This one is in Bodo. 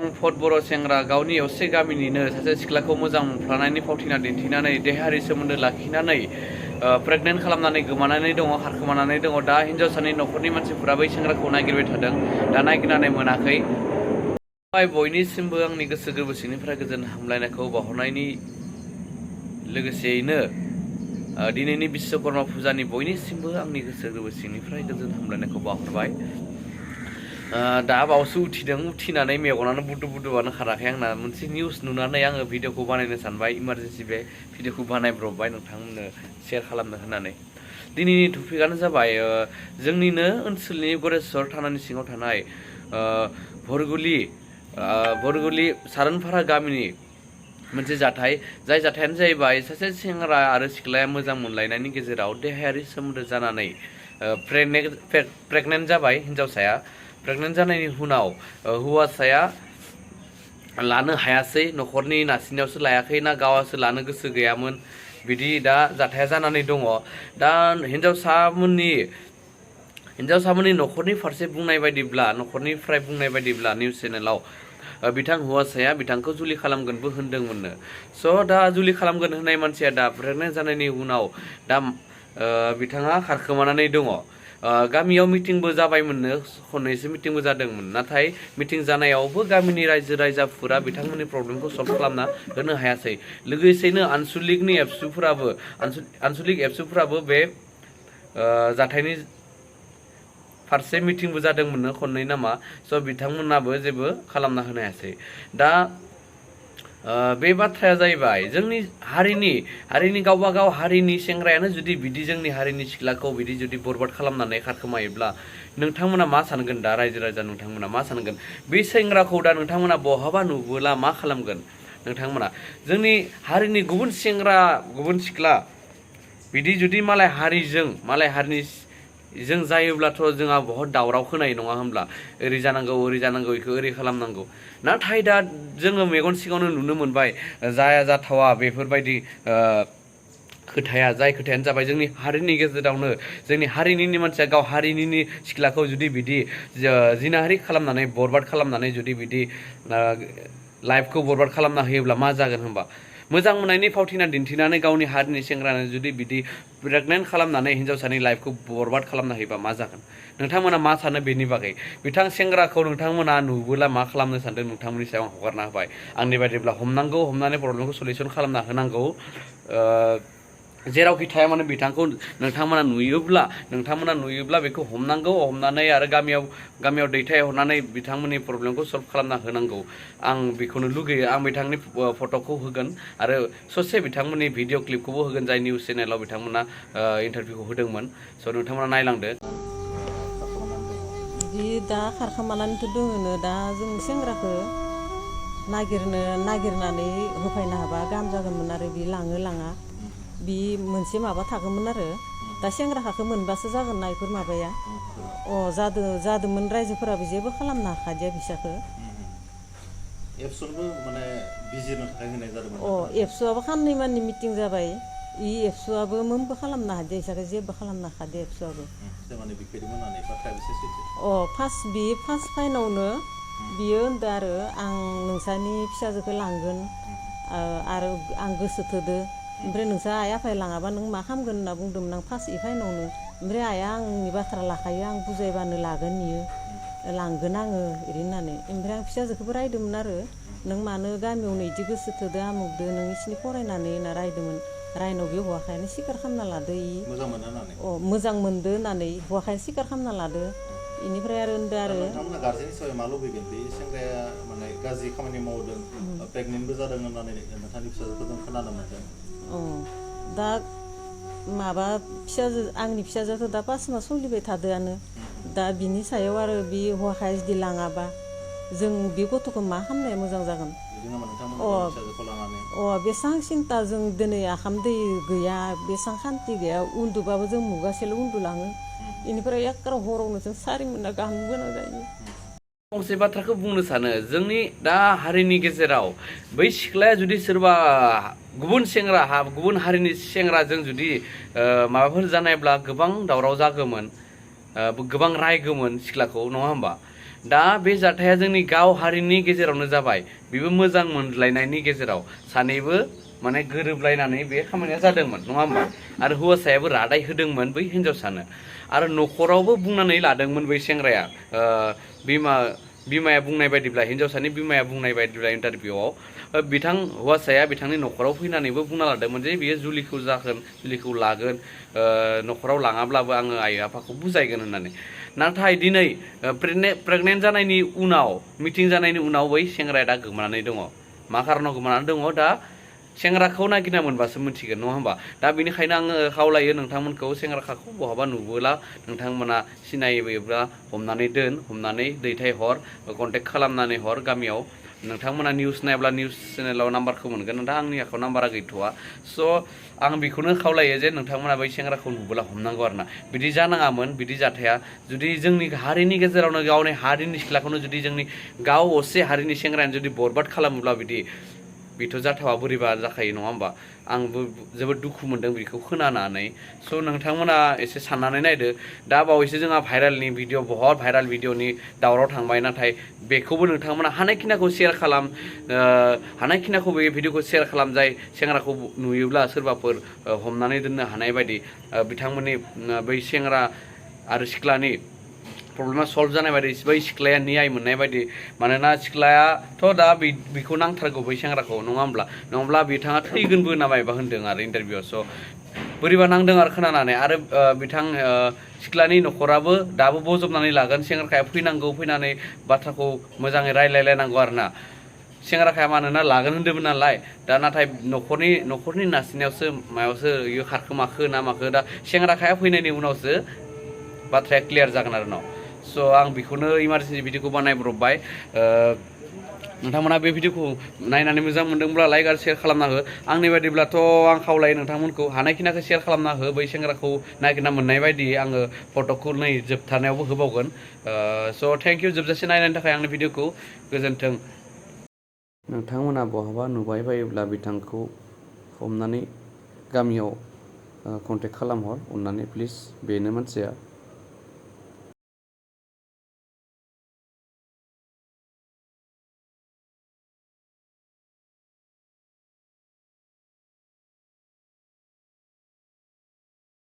फट बर' सेंग्रा गावनि असे गामिनिनो सासे सिख्लाखौ मोजां मोनफ्लानायनि फावथिना दिन्थिनानै देहायारि सोमोन्दो लाखिनानै प्रेगनेन्ट खालामनानै गोमानानै दङ, खारखोमानानै दङ। दा हिन्जावसानि न'खरनि मानसिफोरा बै सेंग्राखौ नागिरबाय थादों, दा नागिरनानै मोनाखै। बयनिसिमबो आंनि गोसो गोरबो सिंनिफ्राय गोजोन हामलायनायखौ बावहरनायनि लोगोसेयैनो दिनैनि बिश्वकर्मा फुजानि बयनिसिमबो आंनि गोसो गोरबो सिंनिफ्राय गोजोन हामलायनायखौ बावहरबाय। दा बावसो उथिनानै मेगनानो बुदु बुदुआनो खाराखै आंना। मोनसे निउस नुनानै आङो भिडिअखौ बानायनो सानबाय, इमारजेन्सि बे भिडिअखौ बानायब्रबबाय नोंथांमोननो शेयार खालामनो होननानै। दिनैनि टपिकआनो जाबाय जोंनिनो ओनसोलनि गरेस्वर थानानि सिङाव थानाय भरगुलि सारनफारा गामिनि मोनसे जाथाय, जाय जाथायानो जाहैबाय सासे सेंग्रा आरो सिख्लाया मोजां मोनलायनायनि गेजेराव देहायारि सोमोन्दो जानानै प्रेगनेन्ट जाबाय हिन्जावसाया। प्रेगनेन्ट जानायनि उनाव हौवासाया लानो हायासै, न'खरनि नारसिननायावसो लायाखै ना गावासो लानो गोसो गैयामोन, बिदि दा जाथाया जानानै दङ। दा हिन्जावसामोननि न'खरनि फारसे न'खरनिफ्राय बुंनाय बायदिब्ला निउस चेनेलाव बिथां हौवासाया बिथांखौ जुलि खालामगोनबो होनदोंमोननो। स' दा जुलि खालामगोन होननाय मानसिया दा प्रेगनेन्ट जानायनि उनाव दा बिथाङा खारखोमानानै दङ। गामियाव मिटिंबो जाबायमोननो, खननैसो मिटिंबो जादोंमोन। नाथाय मिटिं जानायावबो गामिनि रायजो राजाफोरा बिथांमोननि प्रब्लेमखौ सल्भ खालामना होनो हायासै। लोगोसेनो आनसलिक एबसुफोराबो बे जाथायनि फारसे मिटिंबो जादोंमोननो खननै नामा। स' बिथांमोनाबो जेबो खालामना होनो हायासै। दा बे बाथ्राया जाहैबाय जोंनि हारिनि गावबा गाव हारिनि सेंग्रायानो जुदि बिदि जोंनि हारिनि सिख्लाखौ बिदि जुदि बरबाद खालामनानै खारखोमायोब्ला नोंथांमोना मा सानगोन? दा रायजो राजा नोंथांमोना मा सानगोन? बे सेंग्राखौ दा नोंथांमोना बहाबा नुबोला मा खालामगोन नोंथांमोना? जोंनि हारिनि गुबुन सेंग्रा गुबुन सिख्ला बिदि जुदि मालाय हारिनिजों जायोब्लाथ' जोंहा बहुत दावराव खोनायो नङा होमब्ला? ओरै जानांगौ बेखौ ओरै खालामनांगौ। नाथाय दा जोङो मेगन सिगाङावनो नुनो मोनबाय जाया जाथावा बेफोरबायदि जाय खोथायानो जाबाय जोंनि हारिनि गेजेरावनो जोंनि हारिनिनो मानसिया गाव हारिनिनो सिख्लाखौ जुदि बिदि जिनाहारि खालामनानै बरबाद खालामनानै जुदि बिदि लाइफखौ बरबाद खालामना होयोब्ला मा जागोन होनबा? मोजां मोननायनि फावथिना दिन्थिनानै गावनि हारिनि सेंग्रानो जुदि बिदि प्रेगनेन्ट खालामनानै हिन्जावसानि लाइफखौ बरबाद खालामना होयोबा मा जागोन? नोंथांमोना मा सानो बेनि बागै? बिथां सेंग्राखौ नोंथांमोना नुबोला मा खालामनो सानदों? नोंथांमोननि सायाव आं हगारना होबाय। आंनि बायदिब्ला हमनानै प्रब्लेमखौ सलिउसन खालामना होनांगौ। जेरावखि थाया मानो बिथांखौ नोंथांमोना नुयोब्ला बेखौ हमनानै आरो गामियाव दैथायहरनानै बिथांमोननि प्रब्लेमखौ सल्भ खालामना होनांगौ। आं बेखौनो लुगैयो। आं बिथांनि फट'खौ होगोन आरो ससे बिथांमोननि भिडिअ क्लिपखौबो होगोन, जाय निउस चेनेलाव बिथांमोना इन्टारभिउखौ होदोंमोन। स' नोंथांमोना नायलांदो। बि दा खारखोमानानैथ' दोङोनो। दा जों सेंग्राखौ नागिरनानै होफैनो हाबा गाहाम जागौमोन आरो बि लाङा बि मोनसे माबा थागौमोन आरो दा सेंग्राखौ मोनबासो जागोन ना बेफोर माबाया। जादोंमोन रायजोफोराबो जेबो खालामनो हाखादिया फिसाखौ। एबसुआबो माने बिजिरनो थाखाय होनाय जादोंमोन। एबसुआबो खाननै माननि मिटिं जाबाय। एबसुआबो मोनबो खालामनो हादिया, फिसाखौ जेबो खालामनो हाखादिया एबसुआबो। फार्स्ट फाइनावनो बियो होनदों आरो आं नोंसानि फिसाजोखौ लांगोन आरो आं गोसो थोदो। ओमफ्राय नोंसा आइ आफाया लाङाबा नों मा खालामगोन होनना बुंदोंमोन आं फार्स्ट फाइनावनो। ओमफ्राय आइया आंनि बाथ्रा लाखायो, आं बुजायबानो लागोन इयो, लांगोन आङो बिदि होननानै। ओमफ्राय आं फिसाजोखौबो रायदोंमोन आरो नों मानो गामियावनो बिदि गोसो थोदो आमुगदो नों इसिनि फरायनानै होनना रायदोंमोन। रायनाव बे हौवाखायानो सिखार खालामना लादो मोजां मोनदो होननानै हौवाखाया सिखार खालामना लादो। बेनिफ्राय आरो होनदो आरो नोंथांमोना गार्जेन हिसाबै मा लुबैगोन? बे सेंग्राया माने गाज्रि खामानि मावदों, प्रेगनेन्टबो जादों होननानै नोंथांनि फिसाजोखौ जों खोनानो मोनदों। दा आंनि फिसाजोआथ' दा 5 मास सोलिबाय थादोआनो। दा बिनि सायाव आरो बे हौवाखाया जुदि लाङाबा जों बे गथ'खौ मा खालामनाया मोजां जागोन? बेसेबां सिन्था जों दिनै आखाम दै गैया, बेसेबां खान्थि गैया, उन्दुबाबो जों मुगासेल' उन्दुलाङो। बेनिफ्राय एकाराव हरावनो जों 4 मोना गाहाम गोनां जायो। फंसे बाथ्राखौ बुंनो सानो, जोंनि दा हारिनि गेजेराव बै सिख्लाया जुदि सोरबा गुबुन हारिनि सेंग्राजों जुदि माबाफोर जानायब्ला गोबां दावराव जागौमोन, गोबां रायगौमोन सिख्लाखौ, नङा होमबा? दा बे जाथाया जोंनि गाव हारिनि गेजेरावनो जाबाय बेबो मोजां मोनलायनायनि गेजेराव सानैबो माने गोरोबलायनानै बे खामानिया जादोंमोन नङा होमबा आरो हौवासायाबो रादाय होदोंमोन बै हिन्जावसानो आरो न'खरावबो बुंनानै लादोंमोन बै सेंग्राया बिमाया बुंनाय बायदिब्ला हिन्जावसानि बिमाया बुंनाय बायदिब्ला इन्टारभिउआव हौवासाया बिथांनि न'खराव फैनानैबो बुंना लादोंमोन जे बियो जुलिखौ लागोन न'खराव लाङाब्लाबो आङो आइ आफाखौ बुजायगोन होननानै नाथाय दिनै प्रेगनेन्ट जानायनि उनाव मिटिं जानायनि उनाव बै सेंग्राया दा गोमानानै दङ मा खारनाव गोमानानै दङ दा सेंग्राखौ नागिरना मोनबासो मिथिगोन नङा होमबा दा बेनिखायनो आङो खावलायो नोंथांमोनखौ सेंग्राखौ बहाबा नुबोला नोंथांमोना सिनायोब्ला हमनानै दैथायहर कन्टेक्ट खालामनानै हर गामियाव नोंथांमोना निउस नायब्ला निउस चेनेलाव नाम्बारखौ मोनगोन दा आंनि आखायाव नाम्बारा गैथ'वा स' आं बेखौनो खावलायो जे नोंथांमोना बै सेंग्राखौ नुबोला हमनांगौ आरोना बिदि जानाङामोन बिदि जाथाया जुदि जोंनि हारिनि गेजेरावनो गावनि हारिनि सिख्लाखौनो जुदि जोंनि गाव असे हारिनि सेंग्रायानो जुदि बरबाद खालामोब्ला बेथ' जाथावा बोरैबा जाखायो नङा होमबा आंबो जोबोद दुखु मोनदों बेखौ खोनानानै स' नोंथांमोना एसे साननानै नायदो दा बावैसो जोंहा बहुत भाइराल भिडिअनि दावराव थांबाय नाथाय बेखौबो नोंथांमोना हानायखिनिखौ शेयार खालाम हानायखिनिखौ बे भिडिअखौ शेयार खालाम जाय सेंग्राखौ नुयोब्ला सोरबाफोर हमनानै दोननो हानाय बायदि बिथांमोननि बै सेंग्रा आरो सिख्लानि प्रब्लेमा सल्भ जानाय बायदि बै सिख्लाया न्याय मोननाय बायदि मानोना सिख्लायाथ' दा बेखौ नांथारगौ बै सेंग्राखौ नङाब्ला बिथाङा थैगोनबो होनना मायबा होनदों आरो इन्टारभिउआव स' बोरैबा नांदों आरो खोनानानै आरो सिख्लानि न'खराबो दाबो बजबनानै लागोन सेंग्राया फैनानै बाथ्राखौ मोजाङै रायलायलायनांगौ आरोना सेंग्राखाया मानोना लागोन होन्दोंमोन नालाय दा नाथाय न'खरनि नारसिननायावसो मायावसो इयो खारखो माखो ना माखो दा सेंग्राखाया फैनायनि उनावसो बाथ्राया क्लियार जागोन आरो न' स' आं बेखौनो इमारजेन्सि भिडिअखौ बानायब्रबबाय नोंथांमोना बे भिडिअखौ नायनानै मोजां मोनदोंब्ला लाइक आरो शेयार खालामना हो आंनि बायदिब्लाथ' आं खावलायो नोंथांमोनखौ हानायखिनिखौ शेयार खालामना हो बै सेंग्राखौ नागिरना मोननाय बायदि आङो फट'खौ नै जोबथानायावबो होबावगोन स' थेंक इउ जोबजासे नायनायनि थाखाय आंनि भिडिअखौ गोजोन्थों नोंथांमोना बहाबा नुबाय बायोब्ला बिथांखौ हमनानै गामियाव कन्टेक्ट खालामहर अननानै प्लिज बेनो मानसिया